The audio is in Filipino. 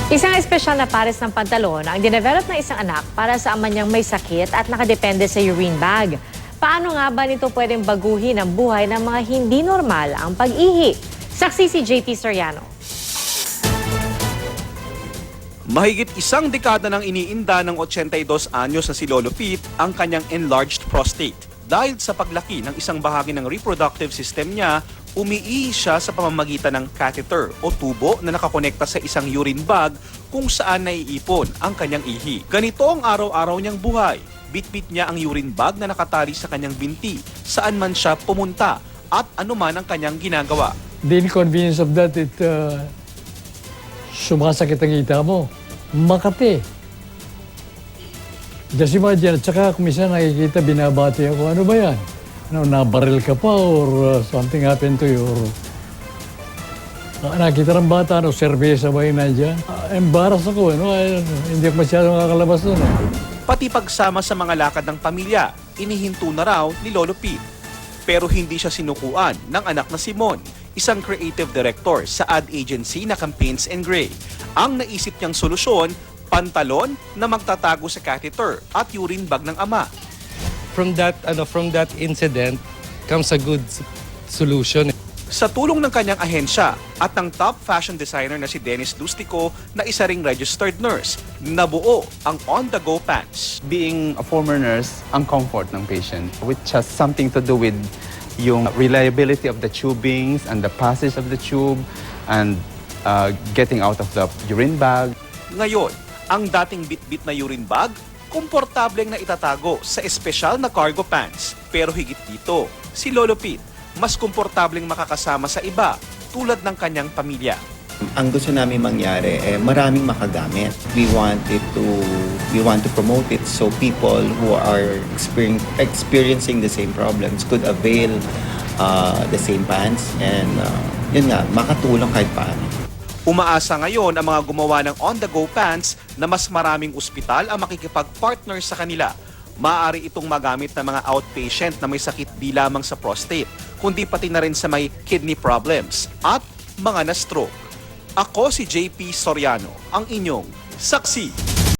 Isang espesyal na pares ng pantalon ang dinevelop ng isang anak para sa ama niyang may sakit at nakadepende sa urine bag. Paano nga ba nito pwedeng baguhin ang buhay ng mga hindi normal ang pag-ihi? Saksi si JP Soriano. Mahigit isang dekada nang iniinda ng 82 anyos na si Lolo Pete ang kanyang enlarged prostate. Dahil sa paglaki ng isang bahagi ng reproductive system niya, umiihi siya sa pamamagitan ng catheter o tubo na nakakonekta sa isang urine bag kung saan naiipon ang kanyang ihi. Ganito ang araw-araw niyang buhay. Bitbit niya ang urine bag na nakatali sa kanyang binti, saan man siya pumunta at anuman ang kanyang ginagawa. The inconvenience of that, sumasakit ang ita mo. Makati. Just imagine, at saka kung minsan nakikita, binabati ako, ano ba yan? Ano, nabaril ka pa or something happened to you? Or, nakita ng bata, ano, serbesa ba yun nandiyan? Embarrass ako, ano? Hindi ako masyadong makakalabas doon. Pati pagsama sa mga lakad ng pamilya, inihinto na raw ni Lolo Pete. Pero hindi siya sinukuan ng anak na si Mon, isang creative director sa ad agency na Campaigns and Gray. Ang naisip niyang solusyon, pantalon na magtatago sa catheter at urine bag ng ama. From that incident comes a good solution. Sa tulong ng kanyang ahensya at ng top fashion designer na si Dennis Lustico na isa ring registered nurse, nabuo ang on-the-go pants. Being a former nurse, ang comfort ng patient, which has something to do with yung reliability of the tubings and the passage of the tube and getting out of the urine bag. Ngayon, ang dating bitbit na urine bag, komportableng na itatago sa espesyal na cargo pants. Pero higit dito, si Lolo Pete, mas komportableng makakasama sa iba tulad ng kanyang pamilya. Ang gusto namin mangyari maraming makagamit. We want to promote it so people who are experiencing the same problems could avail the same pants and yun nga, makatulong kahit paano. Umaasa ngayon ang mga gumawa ng on-the-go pants na mas maraming ospital ang makikipag-partner sa kanila. Maaari itong magamit ng mga outpatient na may sakit di lamang sa prostate, kundi pati na rin sa may kidney problems at mga na-stroke. Ako si JP Soriano, ang inyong saksi.